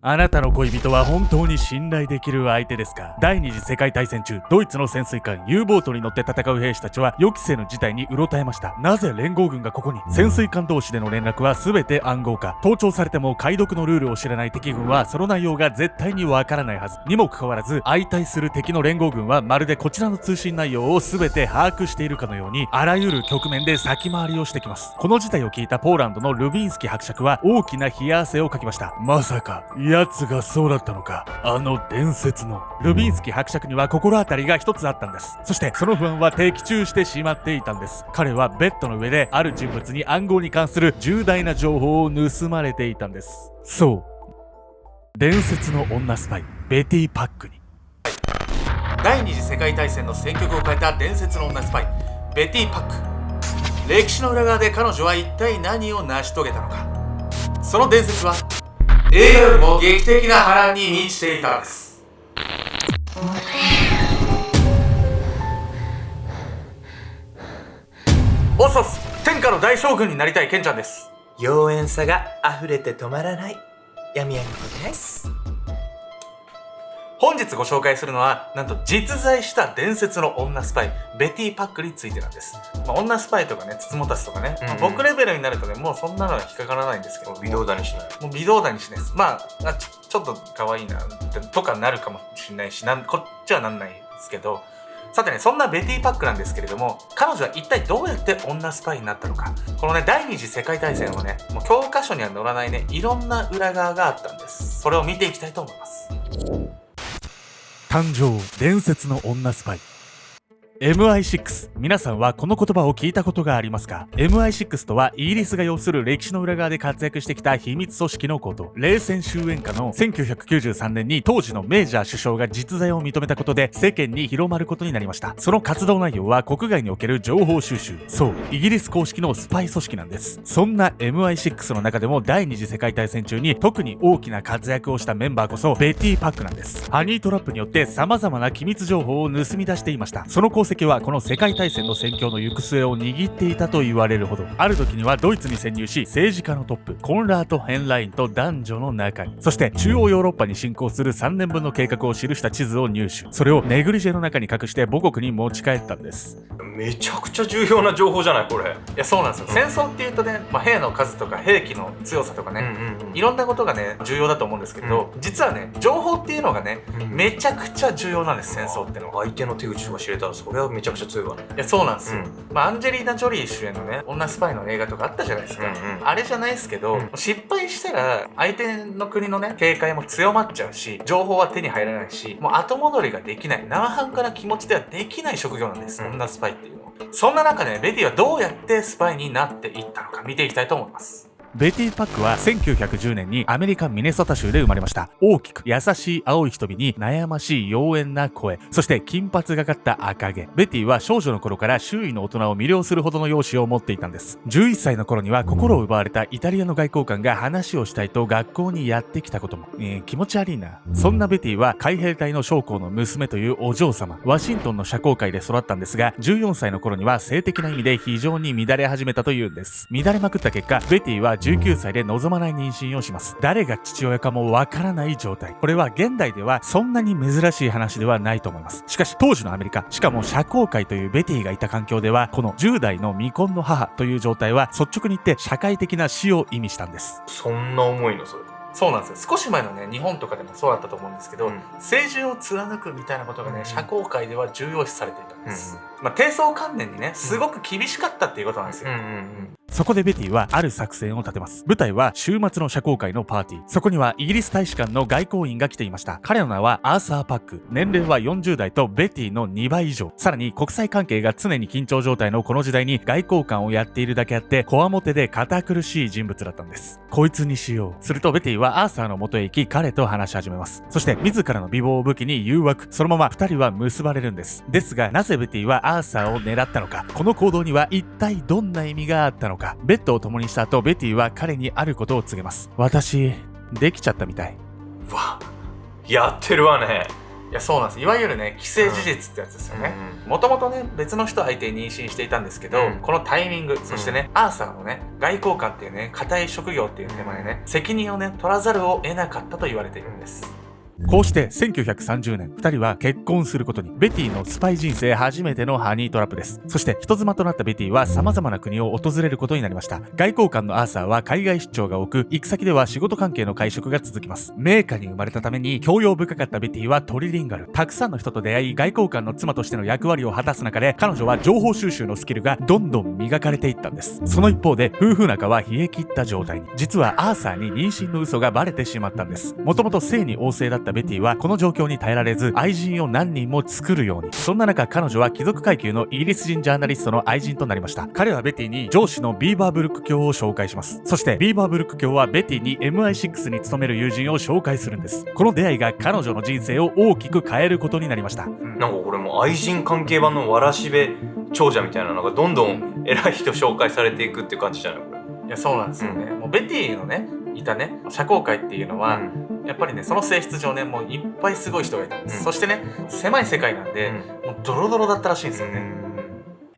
あなたの恋人は本当に信頼できる相手ですか？第二次世界大戦中、ドイツの潜水艦 U ボートに乗って戦う兵士たちは予期せぬ事態にうろたえました。なぜ連合軍がここに？潜水艦同士での連絡は全て暗号化。盗聴されても解読のルールを知らない敵軍はその内容が絶対にわからないはず。にもかかわらず、相対する敵の連合軍はまるでこちらの通信内容を全て把握しているかのように、あらゆる局面で先回りをしてきます。この事態を聞いたポーランドのルビンスキ伯爵は大きな冷や汗をかきました。まさか、奴がそうだったのか。あの伝説の。ルビンスキ伯爵には心当たりが一つあったんです。そしてその不安は的中してしまっていたんです。彼はベッドの上である人物に暗号に関する重大な情報を盗まれていたんです。そう、伝説の女スパイベティ・パックに。第二次世界大戦の戦局を変えた伝説の女スパイベティ・パック。歴史の裏側で彼女は一体何を成し遂げたのか。その伝説は映画よりも劇的な波乱に満ちていたのです。おそす、天下の大将軍になりたいケンちゃんです。妖艶さが溢れて止まらない闇闇子です。本日ご紹介するのは、なんと実在した伝説の女スパイベティ・パックについてなんです。女スパイとかね、つつもたつとかね、僕レベルになるとね、もうそんなのは引っかからないんですけど、微動だにしない。もう微動だにしないです。ちょっと可愛いなとかなるかもしれないし、こっちはなんないですけど、さてね、そんなベティ・パックなんですけれども、彼女は一体どうやって女スパイになったのか。このね、第二次世界大戦のね、もう教科書には載らないね、いろんな裏側があったんです。それを見ていきたいと思います。誕生、伝説の女スパイ。MI6。皆さんはこの言葉を聞いたことがありますか？ MI6 とはイギリスが要する歴史の裏側で活躍してきた秘密組織のこと。冷戦終焉下の1993年に当時のメージャー首相が実在を認めたことで世間に広まることになりました。その活動内容は国外における情報収集。そう、イギリス公式のスパイ組織なんです。そんな MI6 の中でも第二次世界大戦中に特に大きな活躍をしたメンバーこそベティ・パックなんです。ハニートラップによって様々な機密情報を盗み出していました。その功績はこの世界大戦の戦況の行く末を握っていたと言われるほど。ある時にはドイツに潜入し、政治家のトップコンラート・ヘンラインと男女の中に、そして中央ヨーロッパに侵攻する3年分の計画を記した地図を入手。それをネグリジェの中に隠して母国に持ち帰ったんです。めちゃくちゃ重要な情報じゃないこれ。いや、そうなんですよ。戦争っていうとね、兵の数とか兵器の強さとかね、いろんなことがね重要だと思うんですけど、実はね、情報っていうのがね、めちゃくちゃ重要なんです。戦争ってのは相手の手口とか知れたらそれはめちゃくちゃ強いわね。いや、そうなんですよ。アンジェリーナ・ジョリー主演のね、女スパイの映画とかあったじゃないですか。あれじゃないですけど、失敗したら相手の国のね警戒も強まっちゃうし、情報は手に入らないし、もう後戻りができない、生半可な気持ちではできない職業なんです、女スパイっていうのは。そんな中ね、ベティはどうやってスパイになっていったのか見ていきたいと思います。ベティ・パックは1910年にアメリカ・ミネソタ州で生まれました。大きく優しい青い瞳に悩ましい妖艶な声、そして金髪がかった赤毛。ベティは少女の頃から周囲の大人を魅了するほどの容姿を持っていたんです。11歳の頃には心を奪われたイタリアの外交官が話をしたいと学校にやってきたことも。気持ち悪いな。そんなベティは海兵隊の将校の娘というお嬢様、ワシントンの社交界で育ったんですが、14歳の頃には性的な意味で非常に乱れ始めたというんです。乱れまくった結果、ベティは19歳で望まない妊娠をします。誰が父親かもわからない状態。これは現代ではそんなに珍しい話ではないと思います。しかし当時のアメリカ、しかも社交界というベティがいた環境では、この10代の未婚の母という状態は率直に言って社会的な死を意味したんです。そんな重いのそれ。そうなんですよ。少し前のね、日本とかでもそうだったと思うんですけど、政治を貫くみたいなことがね、社交界では重要視されていたんです。低層観念にね、すごく厳しかったっていうことなんですよ。そこでベティはある作戦を立てます。舞台は週末の社交界のパーティー。そこにはイギリス大使館の外交員が来ていました。彼の名はアーサー・パック。年齢は40代とベティの2倍以上。さらに国際関係が常に緊張状態のこの時代に外交官をやっているだけあって、こわもてで堅苦しい人物だったんです。こいつにしよう。するとベティはアーサーの元へ行き、彼と話し始めます。そして自らの美貌を武器に誘惑。そのまま2人は結ばれるんです。ですが、なぜベティはアーサーを狙ったのか。この行動には一体どんな意味があったのか。ベッドを共にした後、ベティは彼にあることを告げます。私、できちゃったみたい。わ、やってるわね。いやそうなんです。いわゆるね既成事実ってやつですよね。もともとね別の人相手に妊娠していたんですけど、このタイミング、そしてね、アーサーのね外交官っていうね固い職業っていうテーマでね責任をね取らざるを得なかったと言われているんです。こうして1930年2人は結婚することに。ベティのスパイ人生初めてのハニートラップです。そして人妻となったベティは様々な国を訪れることになりました。外交官のアーサーは海外出張が多く、行く先では仕事関係の会食が続きます。名家に生まれたために教養深かったベティはトリリンガル。たくさんの人と出会い、外交官の妻としての役割を果たす中で、彼女は情報収集のスキルがどんどん磨かれていったんです。その一方で夫婦仲は冷え切った状態に。実はアーサーに妊娠の嘘がバレてしまったんです。もともと性に旺盛だったベティはこの状況に耐えられず、愛人を何人も作るように。そんな中、彼女は貴族階級のイギリス人ジャーナリストの愛人となりました。彼はベティに上司のビーバーブルック卿を紹介します。そしてビーバーブルック卿はベティに MI6 に勤める友人を紹介するんです。この出会いが彼女の人生を大きく変えることになりました。なんかこれも愛人関係版のわらしべ長者みたいなのがどんどん偉い人紹介されていくっていう感じじゃないこれ。いやそうなんですよね。もうベティのねいたね社交界っていうのは、やっぱりねその性質上ねもういっぱいすごい人がいたんです。そしてね狭い世界なんで、もうドロドロだったらしいんですよね。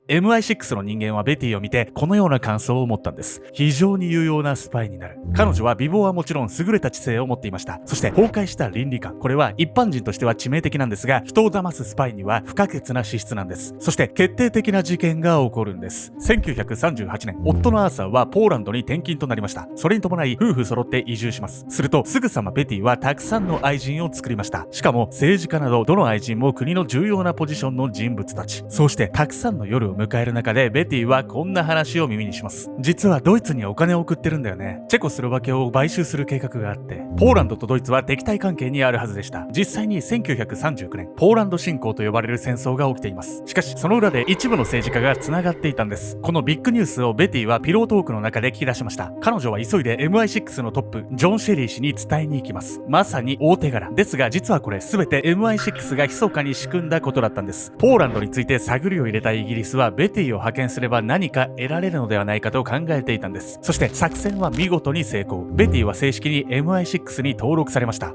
MI6 の人間はベティを見てこのような感想を持ったんです。非常に有用なスパイになる。彼女は美貌はもちろん優れた知性を持っていました。そして崩壊した倫理観、これは一般人としては致命的なんですが、人を騙すスパイには不可欠な資質なんです。そして決定的な事件が起こるんです。1938年、夫のアーサーはポーランドに転勤となりました。それに伴い夫婦揃って移住します。するとすぐさまベティはたくさんの愛人を作りました。しかも政治家などどの愛人も国の重要なポジションの人物たち。そうしてたくさんの夜を迎える中でベティはこんな話を耳にします。実はドイツにお金を送ってるんだよね。チェコスロバキアを買収する計画があって、ポーランドとドイツは敵対関係にあるはずでした。実際に1939年、ポーランド侵攻と呼ばれる戦争が起きています。しかしその裏で一部の政治家が繋がっていたんです。このビッグニュースをベティはピロートークの中で聞き出しました。彼女は急いで MI6 のトップジョン・シェリー氏に伝えに行きます。まさに大手柄ですが、実はこれ全て MI6 が密かに仕組んだことだったんです。ポーランドについて探りを入れたイギリスはベティを派遣すれば何か得られるのではないかと考えていたんです。そして作戦は見事に成功。ベティは正式に MI6 に登録されました。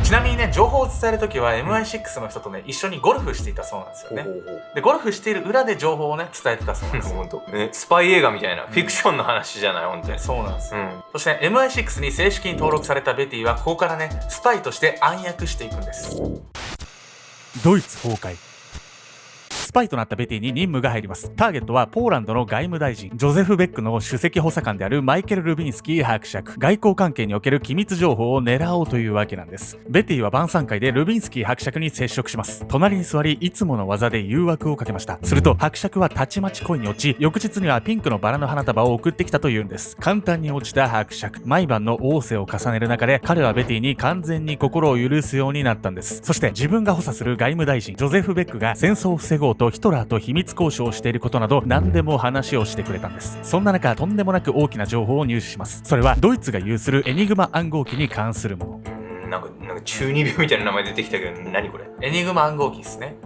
ちなみにね、情報を伝えるときは MI6 の人とね一緒にゴルフしていたそうなんですよね。でゴルフしている裏で情報をね伝えてたそうなんですよ。ね、スパイ映画みたいなフィクションの話じゃない本当に。そうなんですよ。そして、MI6 に正式に登録されたベティはここからねスパイとして暗躍していくんです。ドイツ崩壊。スパイとなったベティに任務が入ります。ターゲットはポーランドの外務大臣ジョゼフ・ベックの首席補佐官であるマイケル・ルビンスキー伯爵。外交関係における機密情報を狙おうというわけなんです。ベティは晩餐会でルビンスキー伯爵に接触します。隣に座りいつもの技で誘惑をかけました。すると伯爵はたちまち恋に落ち、翌日にはピンクのバラの花束を送ってきたというんです。簡単に落ちた伯爵、毎晩の仰せを重ねる中で彼はベティに完全に心を許すようになったんです。そして自分が補佐する外務大臣ジョゼフ・ベックが戦争を防ごうとヒトラーと秘密交渉をしていることなど何でも話をしてくれたんです。そんな中とんでもなく大きな情報を入手します。それはドイツが有するエニグマ暗号機に関するもの。なんか中二病みたいな名前出てきたけど何これ。エニグマ暗号機ですね。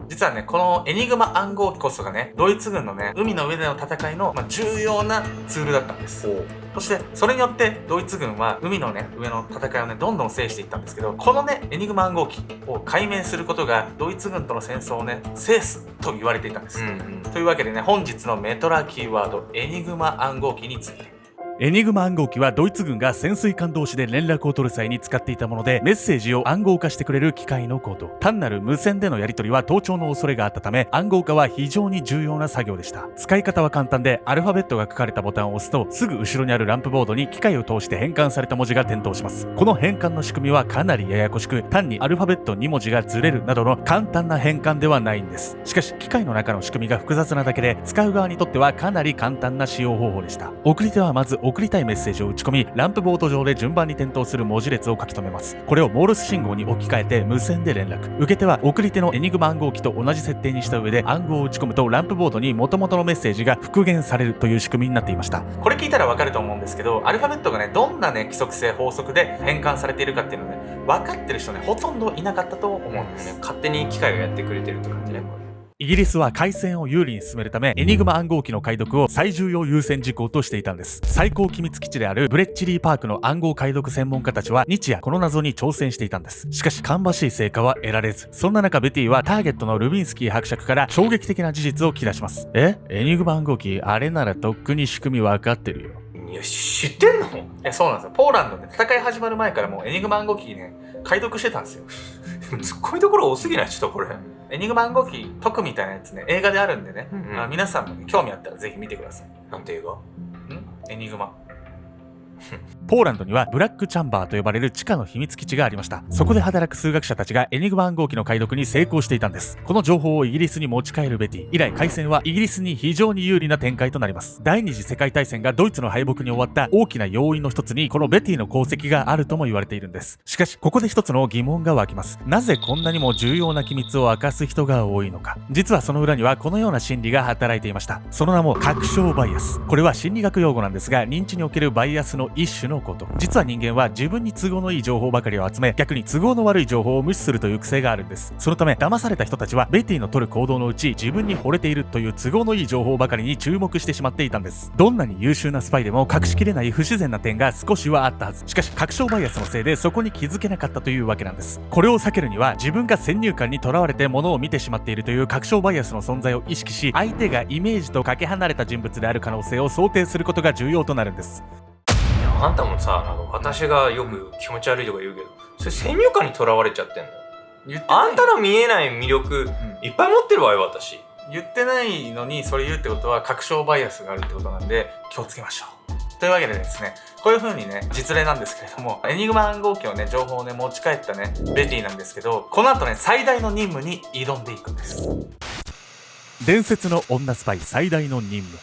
実はねこのエニグマ暗号機こそがねドイツ軍のね海の上での戦いの、重要なツールだったんです。そしてそれによってドイツ軍は海のね上の戦いをねどんどん制していったんですけど、このねエニグマ暗号機を解明することがドイツ軍との戦争をね制すと言われていたんです。というわけでね本日のメトラキーワードエニグマ暗号機について。エニグマ暗号機はドイツ軍が潜水艦同士で連絡を取る際に使っていたもので、メッセージを暗号化してくれる機械のこと。単なる無線でのやり取りは盗聴の恐れがあったため、暗号化は非常に重要な作業でした。使い方は簡単で、アルファベットが書かれたボタンを押すとすぐ後ろにあるランプボードに機械を通して変換された文字が点灯します。この変換の仕組みはかなりややこしく、単にアルファベット2文字がずれるなどの簡単な変換ではないんです。しかし機械の中の仕組みが複雑なだけで、使う側にとってはかなり簡単な使用方法でした。送り手はまず送りたいメッセージを打ち込み、ランプボード上で順番に点灯する文字列を書き留めます。これをモールス信号に置き換えて無線で連絡。受け手は送り手のエニグマ暗号機と同じ設定にした上で暗号を打ち込むとランプボードに元々のメッセージが復元されるという仕組みになっていました。これ聞いたらわかると思うんですけど、アルファベットがねどんなね規則性法則で変換されているかっていうのね分かってる人ねほとんどいなかったと思うんです。勝手に機械がやってくれてるって感じね。イギリスは開戦を有利に進めるためエニグマ暗号機の解読を最重要優先事項としていたんです。最高機密基地であるブレッチリーパークの暗号解読専門家たちは日夜この謎に挑戦していたんです。しかし芳しい成果は得られず、そんな中ベティはターゲットのルビンスキー伯爵から衝撃的な事実を聞き出します。エニグマ暗号機あれならとっくに仕組み分かってるよ。いや知ってんの？そうなんですよ。ポーランドで戦い始まる前からもうエニグマ暗号機ね解読してたんですよ。ツッコミどころ多すぎない？ちょっとこれエニグマ暗号機解くみたいなやつね映画であるんでね、皆さんも、ね、興味あったらぜひ見てください。なんて映画？エニグマ。ポーランドにはブラックチャンバーと呼ばれる地下の秘密基地がありました。そこで働く数学者たちがエニグマ暗号機の解読に成功していたんです。この情報をイギリスに持ち帰るベティ。以来開戦はイギリスに非常に有利な展開となります。第二次世界大戦がドイツの敗北に終わった大きな要因の一つにこのベティの功績があるとも言われているんです。しかしここで一つの疑問が湧きます。なぜこんなにも重要な機密を明かす人が多いのか。実はその裏にはこのような心理が働いていました。その名も確証バイアス。これは心理学用語なんですが、認知におけるバイアスの一種のこと。実は人間は自分に都合のいい情報ばかりを集め、逆に都合の悪い情報を無視するという癖があるんです。そのため騙された人たちはベティの取る行動のうち自分に惚れているという都合のいい情報ばかりに注目してしまっていたんです。どんなに優秀なスパイでも隠しきれない不自然な点が少しはあったはず。しかし確証バイアスのせいでそこに気づけなかったというわけなんです。これを避けるには自分が先入観にとらわれて物を見てしまっているという確証バイアスの存在を意識し、相手がイメージとかけ離れた人物である可能性を想定することが重要となるんです。あんたもさ、なんか私がよく気持ち悪いとか言うけど、それ先入観にとらわれちゃってんだよ。あんたの見えない魅力、いっぱい持ってるわよ、私。言ってないのにそれ言うってことは確証バイアスがあるってことなんで気をつけましょう。というわけでですね、こういう風にね、実例なんですけれども、エニグマ暗号機をね、情報をね、持ち帰ったね、ベティなんですけど、この後ね、最大の任務に挑んでいくんです。伝説の女スパイ最大の任務。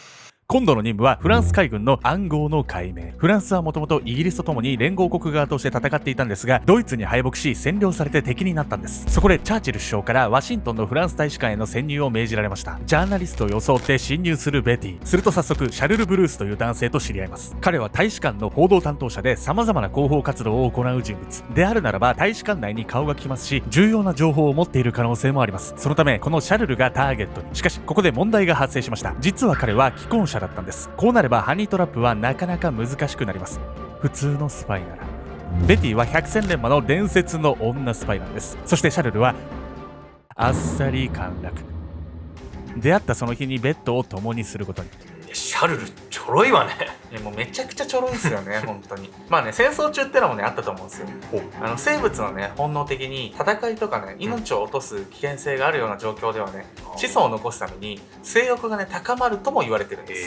今度の任務はフランス海軍の暗号の解明。フランスはもともとイギリスと共に連合国側として戦っていたんですが、ドイツに敗北し占領されて敵になったんです。そこでチャーチル首相からワシントンのフランス大使館への潜入を命じられました。ジャーナリストを装って侵入するベティ。すると早速シャルル・ブルースという男性と知り合います。彼は大使館の報道担当者で様々な広報活動を行う人物であるならば、大使館内に顔が利きますし、重要な情報を持っている可能性もあります。そのためこのシャルルがターゲットに。しかしここで問題が発生しました。実は彼は既婚者だったんです。こうなればハニートラップはなかなか難しくなります。普通のスパイなら。ベティは百戦錬磨の伝説の女スパイなんです。そしてシャルルはあっさり陥落。出会ったその日にベッドを共にすることに。シャルルちょろいわね。いやもうめちゃくちゃちょろいですよね本当に。まあね、戦争中ってのもねあったと思うんですよ。生物のね本能的に戦いとかね命を落とす危険性があるような状況ではね、子孫を残すために性欲がね高まるとも言われてるんです。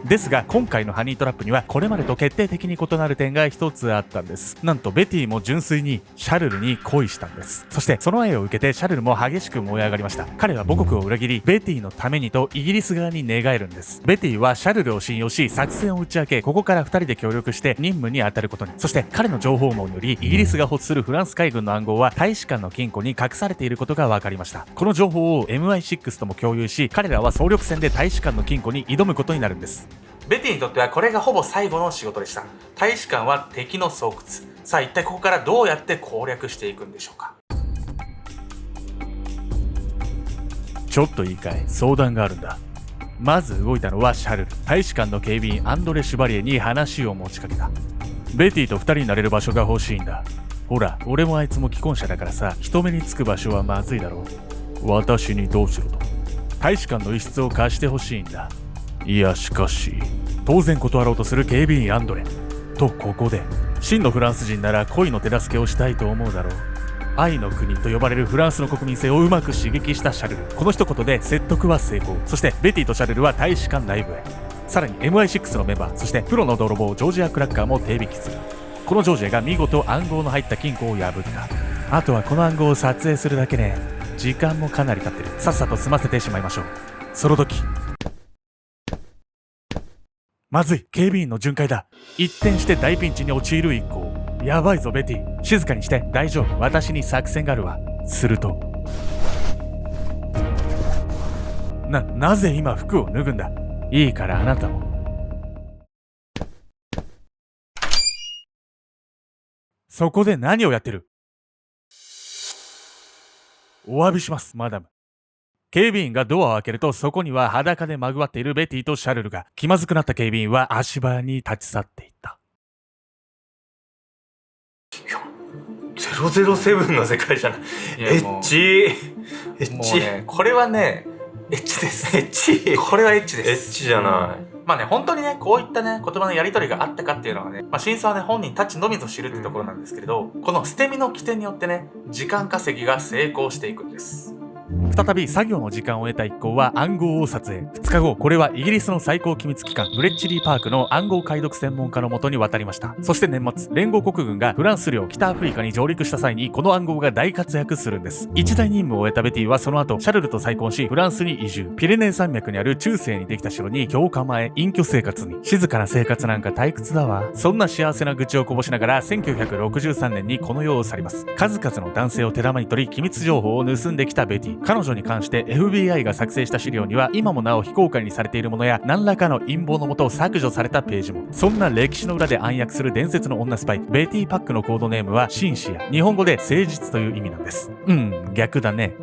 ですが今回のハニートラップにはこれまでと決定的に異なる点が一つあったんです。なんとベティも純粋にシャルルに恋したんです。そしてその愛を受けてシャルルも激しく燃え上がりました。彼は母国を裏切りベティのためにとイギリス側に寝返るんです。ベティはシャルルを信用し作戦を打ち明け、ここから2人で協力して任務に当たることに。そして彼の情報網によりイギリスが欲するフランス海軍の暗号は大使館の金庫に隠されていることが分かりました。この情報を MI6 とも共有し、彼らは総力戦で大使館の金庫に挑むことになるんです。ベティにとってはこれがほぼ最後の仕事でした。大使館は敵の巣窟。さあ一体ここからどうやって攻略していくんでしょうか。ちょっといいかい、相談があるんだ。まず動いたのはシャルル。大使館の警備員アンドレ・シュバリエに話を持ちかけた。ベティと2人になれる場所が欲しいんだ。ほら俺もあいつも既婚者だからさ、人目につく場所はまずいだろう。私にどうしろと。大使館の一室を貸してほしいんだ。いやしかし、当然断ろうとする警備員アンドレと、ここで真のフランス人なら恋の手助けをしたいと思うだろう。愛の国と呼ばれるフランスの国民性をうまく刺激したシャルル。この一言で説得は成功。そしてベティとシャルルは大使館内部へ。さらに MI6 のメンバー、そしてプロの泥棒ジョージア・クラッカーも手引きする。このジョージアが見事暗号の入った金庫を破った。あとはこの暗号を撮影するだけね。時間もかなり経ってる。さっさと済ませてしまいましょう。その時、まずい、警備員の巡回だ。一転して大ピンチに陥る一行。やばいぞベティ、静かにして。大丈夫、私に作戦があるわ。すると、なぜ今服を脱ぐんだ。いいからあなたも。そこで何をやってる。お詫びしますマダム。警備員がドアを開けると、そこには裸でまぐわっているベティとシャルルが。気まずくなった警備員は足早に立ち去っていった。007の世界じゃない。エッチエッチ。もうね、これはね、エッチです。エッチ。これはエッチです。エッチじゃない。まあね、本当にね、こういったね、言葉のやり取りがあったかっていうのはね、まあ真相はね、本人たちのみぞ知るってところなんですけれど、この捨て身の起点によってね、時間稼ぎが成功していくんです。再び作業の時間を得た一行は暗号を撮影。2日後、これはイギリスの最高機密機関ブレッチリーパークの暗号解読専門家のもとに渡りました。そして年末、連合国軍がフランス領北アフリカに上陸した際にこの暗号が大活躍するんです。一大任務を終えたベティはその後シャルルと再婚しフランスに移住。ピレネー山脈にある中世にできた城に居を構え隠居生活に。静かな生活なんか退屈だわ。そんな幸せな愚痴をこぼしながら1963年にこの世を去ります。数々の男性を手玉に取り機密情報を盗んできたベティ。彼女に関してFBI が作成した資料には今もなお非公開にされているものや何らかの陰謀のもと削除されたページも。そんな歴史の裏で暗躍する伝説の女スパイベティ・パックのコードネームはシンシア。日本語で誠実という意味なんです。逆だね。